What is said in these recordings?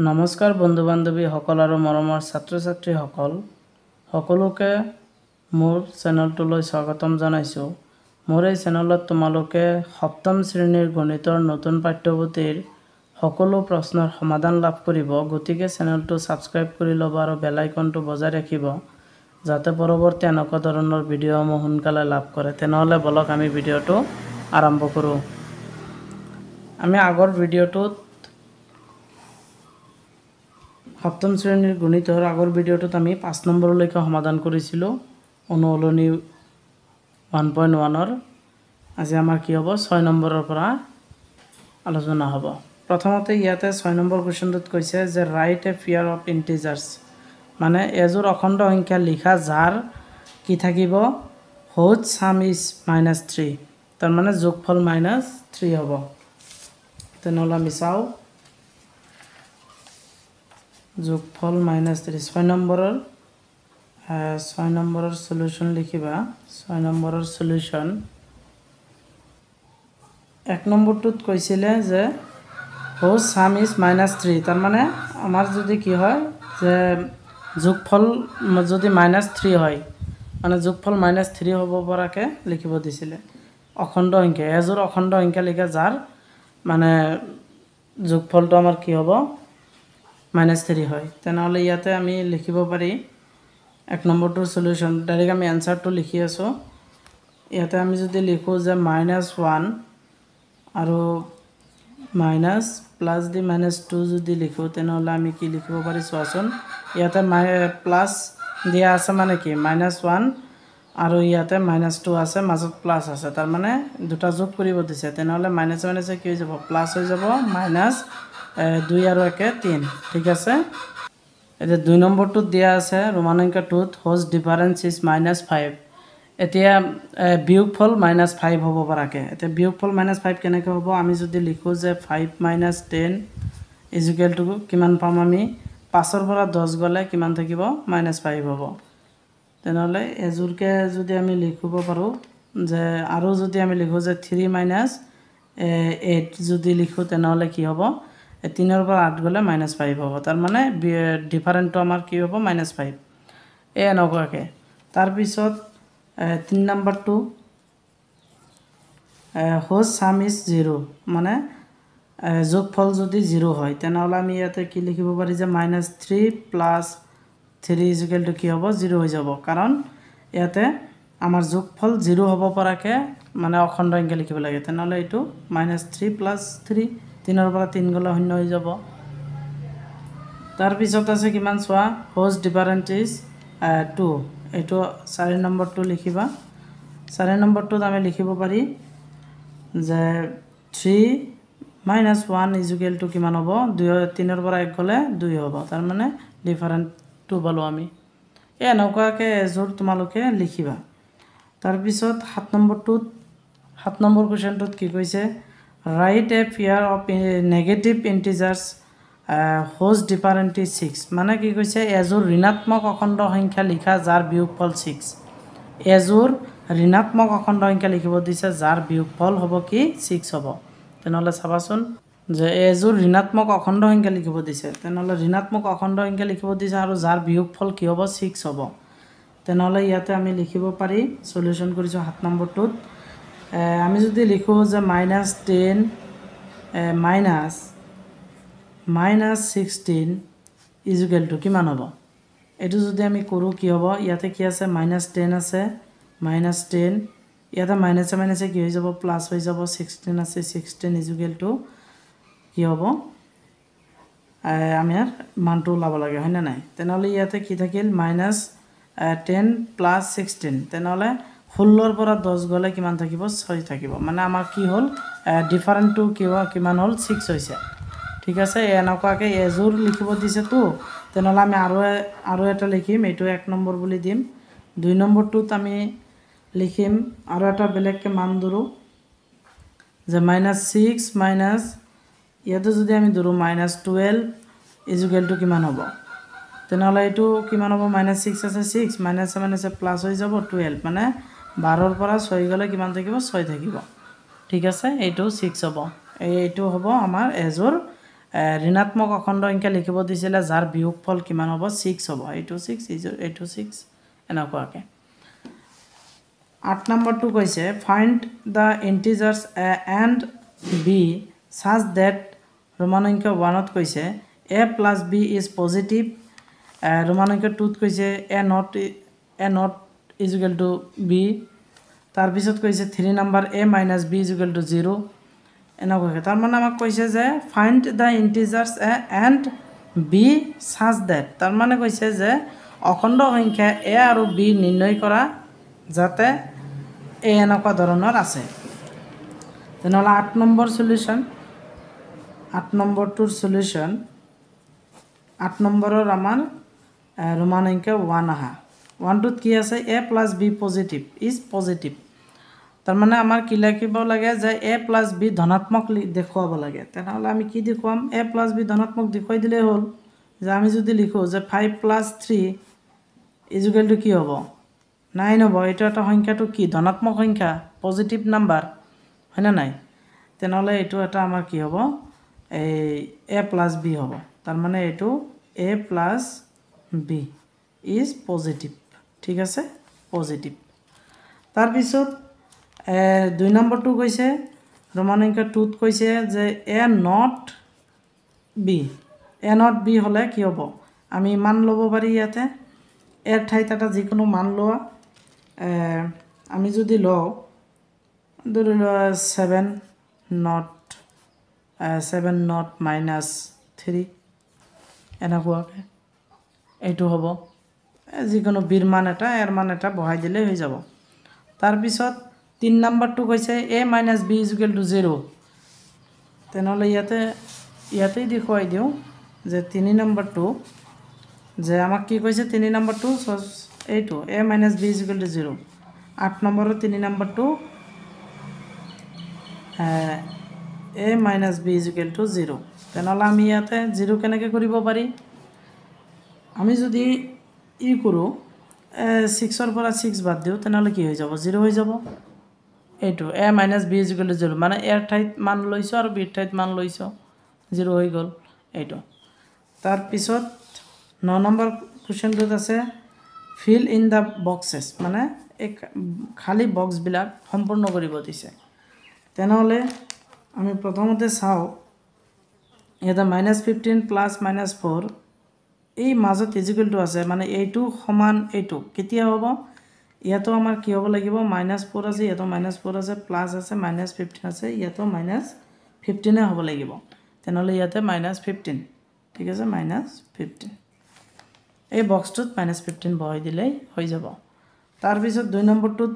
নমস্কাৰ বন্ধু বান্ধৱীসকল আৰু মৰমৰ ছাত্ৰ ছাত্ৰীসকল সকলোকে মোৰ চেনেলটোলৈ স্বাগতম জনাইছোঁ। মোৰ এই চেনেলত তোমালোকে সপ্তম শ্ৰেণীৰ গণিতৰ নতুন পাঠ্যপুথিৰ সকলো প্ৰশ্নৰ সমাধান লাভ কৰিব। গতিকে চেনেলটো ছাবস্ক্ৰাইব কৰি ল'ব আৰু বেল আইকনটো বজাই ৰাখিব যাতে পৰৱৰ্তী এনেকুৱা ধৰণৰ ভিডিঅ'সমূহ সোনকালে লাভ কৰে। তেনেহ'লে বলক আমি ভিডিঅ'টো আৰম্ভ কৰোঁ। আমি আগৰ ভিডিঅ'টোত সপ্তম শ্ৰেণীৰ গণিতৰ আগৰ ভিডিঅ'টোত আমি 5 নম্বৰলৈকে সমাধান কৰিছিলোঁ অনুশীলনী 1.1ৰ। আজি আমাৰ কি হ'ব 6 নম্বৰৰ পৰা আলোচনা হ'ব। প্ৰথমতে ইয়াতে 6 নম্বৰ কুৱেশ্যনটোত কৈছে যে write a pair of integers, মানে এযোৰ অখণ্ড সংখ্যা লিখা যাৰ কি থাকিব হোজ সাম ইজ -3, তাৰমানে যোগফল -3 হ'ব। তেনেহ'লে আমি চাওঁ যোগফল -3 6 নম্বৰৰ সলিউশন লিখিবা। 6 নম্বৰৰ সলিউশন 1 নম্বৰটোত কৈছিলে যে হোজ সাম ইজ -3, তাৰমানে আমাৰ যদি কি হয় যে যোগফল যদি -3 হয় মানে যোগফল -3 হ'ব পৰাকৈ লিখিব দিছিলে। অখণ্ড সংখ্যা এযোৰ অখণ্ড সংখ্যা লিখা যাৰ মানে যোগফলটো আমাৰ কি হ'ব -3 হয়। তেনেহ'লে ইয়াতে আমি লিখিব পাৰি 1 নম্বৰটোৰ সলিউশন ডাইৰেক্ট আমি এনসাৰটো লিখি আছোঁ। ইয়াতে আমি যদি লিখোঁ যে -1 আৰু মাইনাছ প্লাছ দি -2 যদি লিখোঁ তেনেহ'লে আমি কি লিখিব পাৰি চোৱাচোন। ইয়াতে প্লাছ দিয়া আছে মানে কি -1 আৰু ইয়াতে -2 আছে, মাজত প্লাছ আছে, তাৰমানে দুটা যোগ কৰিব দিছে। তেনেহ'লে মাইনাছে মাইনাছে কি হৈ যাব প্লাছ হৈ যাব, -2 আৰু 1 3, ঠিক আছে। এতিয়া 2 নম্বৰটোত দিয়া আছে ৰোমান সংখ্যা 2ত হোজ ডিফাৰেঞ্চ ইজ -5। এতিয়া বিয়োগফল -5 হ'ব পৰাকৈ। এতিয়া বিয়োগফল -5 কেনেকৈ হ'ব, আমি যদি লিখোঁ যে 5 - 10 ইজুকেল টু কিমান পাম আমি 5ৰ পৰা 10 গ'লে কিমান থাকিব -5 হ'ব। তেনেহ'লে এযোৰকৈ যদি আমি লিখিব পাৰোঁ যে আৰু যদি আমি লিখোঁ যে 3 - 8 যদি লিখোঁ তেনেহ'লে কি হ'ব 3ৰ পৰা 8 গ'লে -5 হ'ব, তাৰমানে ডিফাৰেণ্টটো আমাৰ কি হ'ব -5 এই এনেকুৱাকৈ। তাৰপিছত 3 নম্বৰটো হোজ সাম ইজ 0, মানে যোগফল যদি 0 হয় তেনেহ'লে আমি ইয়াতে কি লিখিব পাৰি যে -3 + 3 ইজুকেল টু কি হ'ব 0 হৈ যাব, কাৰণ ইয়াতে আমাৰ যোগফল 0 হ'ব পৰাকৈ মানে অখণ্ড সংখ্যা লিখিব লাগে। তেনেহ'লে এইটো -3 + 3, 3ৰ পৰা 3 গ'লে 0 হৈ যাব। তাৰপিছত আছে কিমান চোৱা হোজ ডিফাৰেঞ্চ ইজ 2, এইটো 4 নম্বৰটো লিখিবা। 4 নম্বৰটোত আমি লিখিব পাৰি যে 3 - 1 ইজুকেল টু কিমান হ'ব 3ৰ পৰা 1 গ'লে 2 হ'ব, তাৰমানে ডিফাৰেণ্টটো পালোঁ আমি। এই এনেকুৱাকৈ এযোৰ তোমালোকে লিখিবা। তাৰপিছত 7 নম্বৰ কুৱেশ্যনটোত কি কৈছে write a pair of negative integers whose different is 6, মানে কি কৈছে এযোৰ ঋণাত্মক অখণ্ড সংখ্যা লিখা যাৰ বিয়োগফল 6। এযোৰ ঋণাত্মক অখণ্ড সংখ্যা লিখিব দিছে যাৰ বিয়োগফল হ'ব কি 6 হ'ব। তেনেহ'লে চাবাচোন যে এযোৰ ঋণাত্মক অখণ্ড সংখ্যা লিখিব দিছে, তেনেহ'লে ঋণাত্মক অখণ্ড সংখ্যা লিখিব দিছে আৰু যাৰ বিয়োগফল কি হ'ব 6 হ'ব। তেনেহ'লে ইয়াতে আমি লিখিব পাৰি সলিউশন কৰিছোঁ 7 নম্বৰটোত। আমি যদি লিখোঁ যে -10 - -16 ইজুকেল টু কিমান হ'ব, এইটো যদি আমি কৰোঁ কি হ'ব, ইয়াতে কি আছে -10 আছে, -10 ইয়াতে মাইনাছে মাইনাছে কি হৈ যাব প্লাছ হৈ যাব, 16 আছে 16 ইজুকেল টু কি হ'ব আমি ইয়াৰ মানটো ওলাব লাগে হয়নে নাই। তেনেহ'লে ইয়াতে কি থাকিল -10 + 16, তেনেহ'লে 16ৰ পৰা 10 গ'লে কিমান থাকিব 6 থাকিব, মানে আমাৰ কি হ'ল ডিফাৰেণ্টটো কিমান হ'ল 6 হৈছে, ঠিক আছে। এনেকুৱাকৈ এযোৰ লিখিব দিছেতো, তেনেহ'লে আমি আৰু এটা লিখিম, এইটো 1 নম্বৰ বুলি দিম। 2 নম্বৰটোত আমি লিখিম আৰু এটা বেলেগকৈ মান ধৰোঁ যে -6 ইয়াতে যদি আমি ধৰোঁ -12 ইজুকেল টু কিমান হ'ব, তেনেহ'লে এইটো কিমান হ'ব -6 আছে 6 মাইনাছে মাইনাছে প্লাছ হৈ যাব 12, মানে 12ৰ পৰা 6 গ'লে কিমান থাকিব 6 থাকিব, ঠিক আছে। এইটো 6 হ'ব, এইটো হ'ব আমাৰ এযোৰ ঋণাত্মক অখণ্ড সংখ্যা লিখিব দিছিলে যাৰ বিয়োগফল কিমান হ'ব 6 হ'ব এইটো 6 এইটো 6 এনেকুৱাকৈ 8 নম্বৰটো কৈছে find the integers a and b such that Roman সংখ্যা 1ত কৈছে a plus b is positive Roman সংখ্যা 2ত কৈছে a not is equal to b তাৰপিছত কৈছে 3 number a minus b is equal to 0 এনেকুৱাকৈ তাৰমানে আমাক কৈছে যে find the integers a and b such that তাৰমানে কৈছে যে অখণ্ড সংখ্যা এ আৰু বি নিৰ্ণয় কৰা যাতে এই এনেকুৱা ধৰণৰ আছে তেনেহ'লে 8 নম্বৰ সলিউশ্যন 8 নম্বৰটোৰ সলিউশ্যন 8 নম্বৰৰ আমাৰ ৰোমান সংখ্যা 1 আহা 1টোত কি আছে a plus b positive is positive তাৰমানে আমাৰ কি লিখিব লাগে যে এ প্লাছ বি ধনাত্মক দেখুৱাব লাগে তেনেহ'লে আমি কি দেখুৱাম এ প্লাছ বি ধনাত্মক দেখুৱাই দিলেই হ'ল যে আমি যদি লিখোঁ যে 5 প্লাছ 3 ইজ ইকুৱেল টু কি হ'ব 9 হ'ব এইটো এটা সংখ্যাটো কি ধনাত্মক সংখ্যা পজিটিভ নাম্বাৰ হয়নে নাই তেনেহ'লে এইটো এটা আমাৰ কি হ'ব এই এ প্লাছ বি হ'ব তাৰমানে এইটো এ প্লাছ বি ইজ পজিটিভ ঠিক আছে পজিটিভ তাৰপিছত 2 নম্বৰটো কৈছে ৰোমান সংখ্যা 2ত কৈছে যে এ নট বি হ'লে কি হ'ব আমি মান ল'ব পাৰি ইয়াতে এৰ ঠাইত এটা যিকোনো মান লোৱা আমি যদি লওঁ ধৰি লোৱা 7 নট মাইনাছ 3 এনেকুৱাকৈ এইটো হ'ব যিকোনো বিৰ মান এটা এৰ মান এটা বহাই দিলেই হৈ যাব তাৰপিছত 3 নম্বৰটো কৈছে a minus b is equal to 0 তেনেহ'লে ইয়াতেই দেখুৱাই দিওঁ যে 3 নম্বৰটো যে আমাক কি কৈছে 3 নম্বৰটো এইটো a minus b is equal to 0 8 নম্বৰৰ 3 নম্বৰটো a minus b is equal to 0 তেনেহ'লে আমি ইয়াতে 0 কেনেকৈ কৰিব পাৰি আমি যদি ই কৰোঁ 6ৰ পৰা 6 বাদ দিওঁ তেনেহ'লে কি হৈ যাব 0 হৈ যাব এইটো a minus b is equal to 0 মানে এৰ ঠাইত মান লৈছোঁ আৰু বিৰ ঠাইত মান লৈছোঁ 0 হৈ গ'ল এইটো তাৰপিছত 9 নম্বৰ কুৱেশ্যনটোত আছে ফিল ইন দ্য বক্সেছ মানে এই খালী বক্সবিলাক সম্পূৰ্ণ কৰিব দিছে তেনেহ'লে আমি প্ৰথমতে চাওঁ ইয়াতে -15 প্লাছ -4 এই মাজত ইজিকুৱেলটো আছে মানে এইটো সমান এইটো কেতিয়া হ'ব ইয়াতো আমাৰ কি হ'ব লাগিব -4 আছে ইয়াতো -4 আছে প্লাছ আছে -15 আছে ইয়াতো -15 হ'ব লাগিব তেনেহ'লে ইয়াতে -15 ঠিক আছে -15 এই বক্সটোত -15 বহাই দিলেই হৈ যাব তাৰপিছত 2 নম্বৰটোত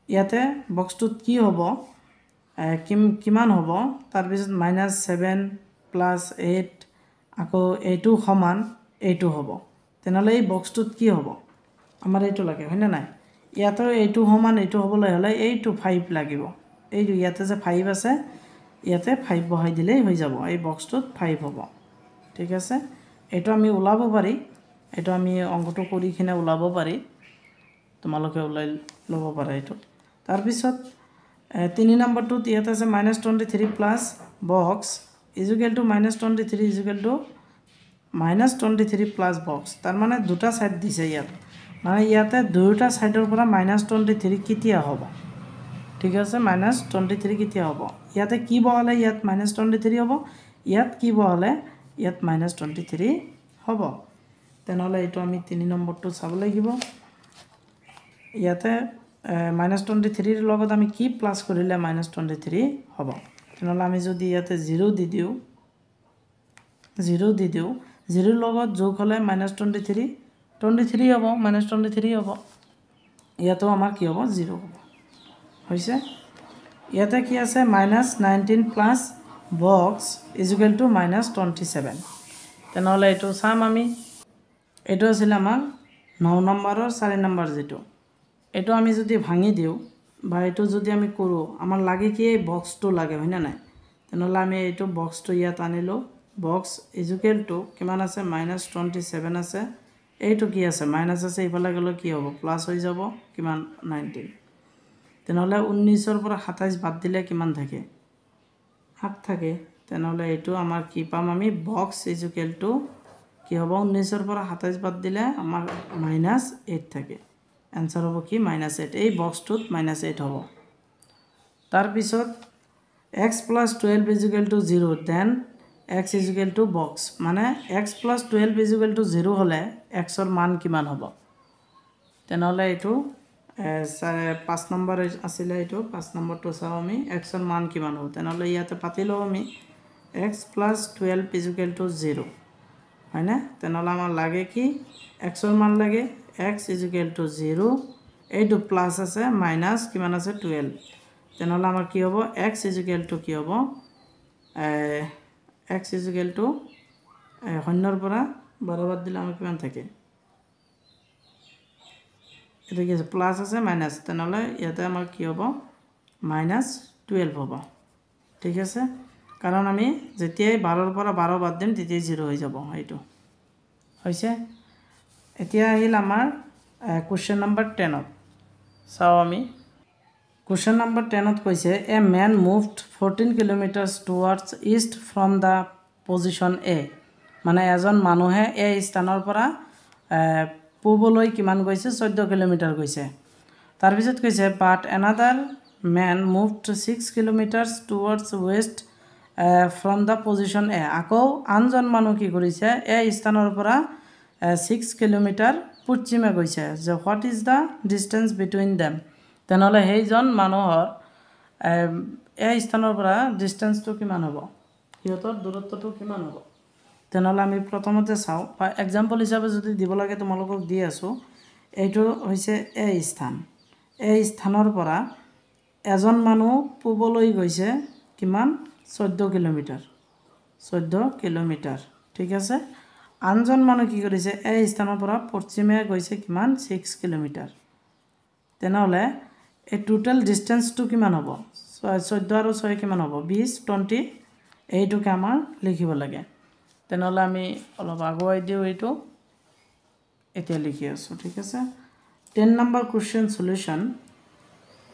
ইয়াতে বক্সটোত কি হ'ব কিমান হ'ব তাৰপিছত -7 প্লাছ 8 আকৌ এইটো সমান এইটো হ'ব তেনেহ'লে এই বক্সটোত কি হ'ব আমাৰ এইটো লাগে হয়নে নাই ইয়াতো এইটো সমান এইটো হ'বলৈ হ'লে এইটো 5 লাগিব এইটো ইয়াতে যে 5 আছে ইয়াতে 5 বহাই দিলেই হৈ যাব এই বক্সটোত 5 হ'ব ঠিক আছে এইটো আমি ওলাব পাৰি এইটো আমি অংকটো কৰি কিনে ওলাব পাৰি তোমালোকে ওলাই ল'ব পাৰা এইটো তাৰপিছত 3 নম্বৰটোত ইয়াতে আছে -23 plus box equal to -23 equal to -23 plus box তাৰমানে দুটা ছাইড দিছে ইয়াত মানে ইয়াতে দুয়োটা ছাইডৰ পৰা -23 কেতিয়া হ'ব ঠিক আছে -23 কেতিয়া হ'ব ইয়াতে কি বহালে ইয়াত -23 হ'ব ইয়াত কি বহালে ইয়াত -23 হ'ব তেনেহ'লে এইটো আমি 3 নম্বৰটো চাব লাগিব ইয়াতে -23 লগত আমি কি প্লাছ কৰিলে -23 হ'ব তেনেহ'লে আমি যদি ইয়াতে 0 দি দিওঁ 0 লগত যোগ হ'লে -23 হ'ব -23 হ'ব ইয়াতো আমাৰ কি হ'ব 0 হ'ব হৈছে ইয়াতে কি আছে -19 প্লাছ বক্স ইজুকেল টু -27 তেনেহ'লে এইটো চাম আমি এইটো আছিলে আমাৰ 9 নম্বৰৰ 4 নম্বৰ যিটো এইটো আমি যদি ভাঙি দিওঁ বা এইটো যদি আমি কৰোঁ আমাৰ লাগে কি এই বক্সটো লাগে হয়নে নাই তেনেহ'লে আমি এইটো বক্সটো ইয়াত আনিলোঁ বক্স ইজুকেল টু কিমান আছে -27 আছে এইটো কি আছে মাইনাছ আছে ইফালে গ'লে কি হ'ব প্লাছ হৈ যাব কিমান 19 তেনেহ'লে 19ৰ পৰা 27 বাদ দিলে কিমান থাকে 8 থাকে তেনেহ'লে এইটো আমাৰ কি পাম আমি বক্স ইজ ইকুৱেল টু কি হ'ব 19ৰ পৰা 27 বাদ দিলে আমাৰ -8 থাকে এনসাৰ হ'ব কি -8 এই বক্সটোত -8 হ'ব তাৰপিছত x + 12 is equal to 0 then x is equal to box মানে x + 12 ইজ ইকুৱেল টু 0 হ'লে x ৰ মান কিমান হ'ব তেনেহ'লে এইটো 5 নম্বৰ আছিলে এইটো 5 নম্বৰটো চাওঁ আমি x ৰ মান কিমান হ'ব তেনেহ'লে ইয়াতে পাতি লওঁ আমি x + 12 ইজ ইকুৱেল টু 0 হয়নে তেনেহ'লে আমাৰ লাগে কি x ৰ মান লাগে x ইজ ইকুৱেল টু 0 এইটো প্লাছ আছে মাইনাছ কিমান আছে 12 তেনেহ'লে আমাৰ কি হ'ব x ইজ ইকুৱেল টু কি হ'ব x ইজ ইকুৱেল টু 0 পৰা 12 বাদ দিলে আমাৰ কিমান থাকে এটা কি আছে প্লাছ আছে মাইনাছ তেনেহ'লে ইয়াতে আমাৰ কি হ'ব -12 হ'ব ঠিক আছে কাৰণ আমি যেতিয়াই 12ৰ পৰা 12 বাদ দিম তেতিয়াই 0 হৈ যাব এইটো হৈছে এতিয়া আহিল আমাৰ কোৱেশ্চন নম্বৰ 10ত চাও আমি কোৱেশ্চন নম্বৰ 10ত কৈছে a man moved 14 kilometres towards east from the position A মানে এজন মানুহে এই স্থানৰ পৰা পূবলৈ কিমান গৈছে 14 কিলোমিটাৰ গৈছে তাৰপিছত কৈছে but another man moved 6 kilometres towards west from the position A আকৌ আনজন মানুহ কি কৰিছে এই স্থানৰ পৰা 6 কিলোমিটাৰ পশ্চিমে গৈছে যে what is the distance between them তেনেহ'লে সেইজন মানুহৰ এই স্থানৰ পৰা ডিষ্টেন্সটো কিমান হ'ব সিহঁতৰ দূৰত্বটো কিমান হ'ব তেনেহ'লে আমি প্ৰথমতে চাওঁ বা এক্সাম্পল হিচাপে যদি দিব লাগে তোমালোকক দি আছোঁ এইটো হৈছে এই স্থান এই স্থানৰ পৰা এজন মানুহ পূবলৈ গৈছে কিমান 14 কিলোমিটাৰ ঠিক আছে আনজন মানুহ কি কৰিছে এই স্থানৰ পৰা পশ্চিমে গৈছে কিমান 6 কিলোমিটাৰ তেনেহ'লে এই টোটাল ডিষ্টেন্সটো কিমান হ'ব 14 আৰু 6 কিমান হ'ব 20 এইটোকে আমাৰ লিখিব লাগে তেনেহ'লে আমি অলপ আগুৱাই দিওঁ এইটো এতিয়া লিখি আছোঁ ঠিক আছে 10 number question solution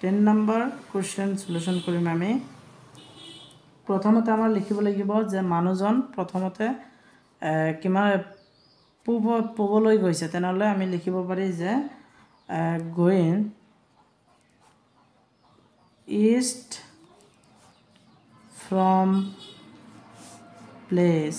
10 number question solution কৰিম আমি প্ৰথমতে আমাৰ লিখিব লাগিব যে মানুহজন প্ৰথমতে কিমান পূবলৈ গৈছে তেনেহ'লে আমি লিখিব পাৰি যে গোইং ইষ্ট ফ্ৰম প্লেস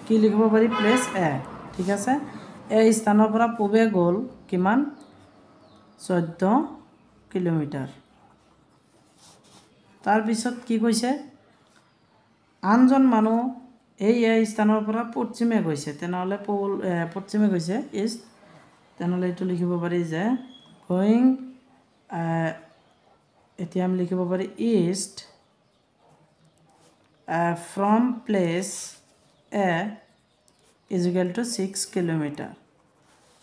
কি লিখিব পাৰি প্লেস এ ঠিক আছে এই স্থানৰ পৰা পূবে গ'ল কিমান 14 কিলোমিটাৰ তাৰপিছত কি কৈছে আনজন মানুহ এই স্থানৰ পৰা পশ্চিমে গৈছে তেনেহ'লে পশ্চিমে গৈছে ইষ্ট তেনেহ'লে এইটো লিখিব পাৰি যে গোইং এতিয়া আমি লিখিব পাৰি east from place A is equal two 6 kilometre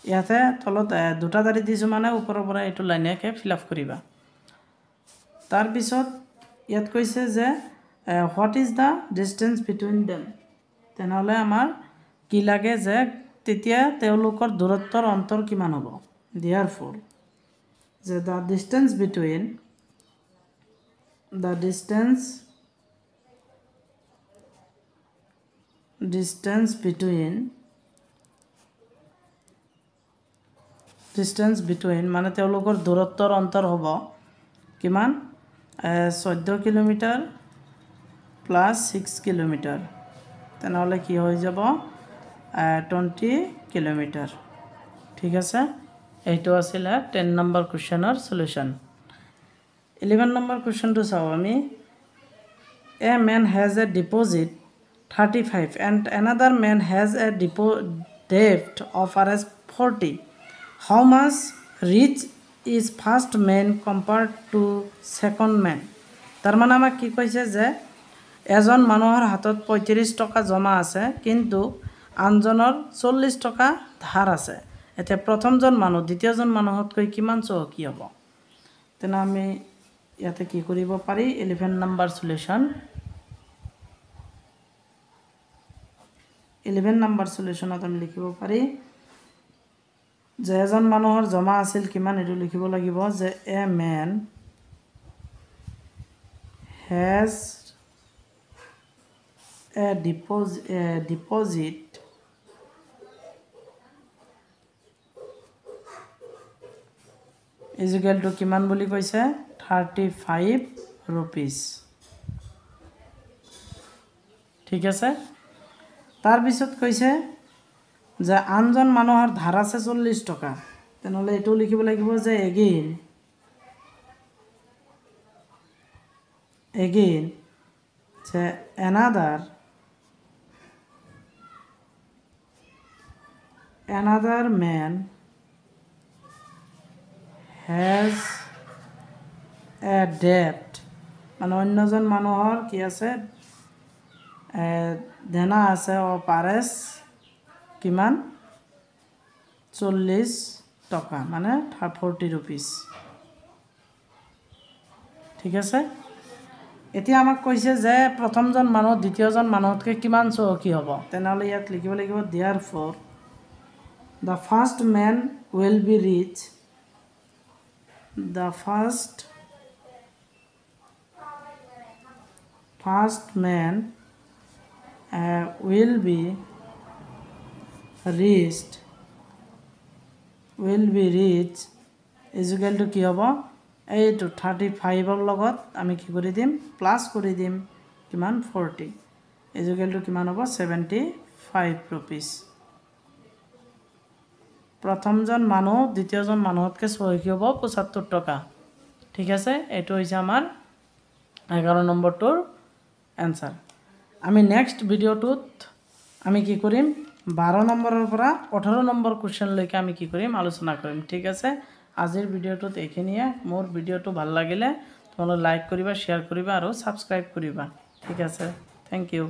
ইয়াতে তলত দুটা দাঁড়ি দিছোঁ মানে ওপৰৰ পৰা এইটো লাইনকে ফিল আপ কৰিবা তাৰপিছত ইয়াত কৈছে যে what is the distance between them তেনেহ'লে আমাৰ কি লাগে যে তেতিয়া তেওঁলোকৰ দূৰত্বৰ অন্তৰ কিমান হ'ব therefore যে the distance between মানে তেওঁলোকৰ দূৰত্বৰ অন্তৰ হ'ব কিমান 14 কিলোমিটাৰ প্লাস 6 কিলোমিটাৰ তেনেহ'লে কি হৈ যাব 20 কিলোমিটাৰ ঠিক আছে এইটো আছিল 10 নম্বৰ কোৱেশ্চনৰ সলিউশন 11 নম্বৰ কোৱেশ্চনটো চাওঁ আমি a man has a deposit 35 and another man has a debt of Rs 40 how much rich is first man compared to second man তাৰমানে আমাক কি কৈছে যে এজন মানুহৰ হাতত 35 টকা জমা আছে কিন্তু আনজনৰ 40 টকা ধাৰ আছে এতিয়া প্ৰথমজন মানুহ দ্বিতীয়জন মানুহতকৈ কিমান চহকী হ'ব তেনে আমি ইয়াতে কি কৰিব পাৰি 11 নম্বৰ সলিউশন 11 নম্বৰ সলিউশনত আমি লিখিব পাৰি যে এজন মানুহৰ জমা আছিল কিমান এটো লিখিব লাগিব যে a man has deposit is equal to কিমান বুলি কৈছে 35 rupees ঠিক আছে তাৰ পিছত কৈছে যে আনজন মানুহৰ ধাৰ আছে 40 টকা তেনেহলে এটো লিখিব লাগিব যে again যে another man has a debt মানে অন্যজন মানুহৰ কি আছে দেনা আছে ও পারেস কিমান 40 টাকা মানে 40 rupees ঠিক আছে এতিয়া আমাক কৈছে যে প্ৰথমজন মানুহ দ্বিতীয়জন মানুহতকৈ কিমান চহকী হ'ব তেনেহলে ইয়াত লিখিব লাগিব therefore the first man will be rich the first man will be rich is equal to কি হ'ব এইটো 35 ৰ লগত আমি কি কৰি দিম প্লাস কৰি দিম কিমান 40 is equal to কিমান হ'ব 75 rupees প্ৰথমজন মানুহ দ্বিতীয়জন মানুহতকৈ চহকী হ'ব 75 টকা ঠিক আছে এটো হৈছে আমাৰ 11 নম্বৰটোৰ आंसर আমি নেক্সট ভিডিওটোত আমি কি কৰিম 12 নম্বৰৰ পৰা 18 নম্বৰ কোৱেশ্চন লৈকে আমি কি কৰিম আলোচনা কৰিম ঠিক আছে আজিৰ ভিডিওটোত এইখিনিয়ে মোৰ ভিডিওটো ভাল লাগিলে তোমালোকে লাইক কৰিবা শেয়াৰ কৰিবা আৰু সাবস্ক্ৰাইব কৰিবা ঠিক আছে থ্যাংক ইউ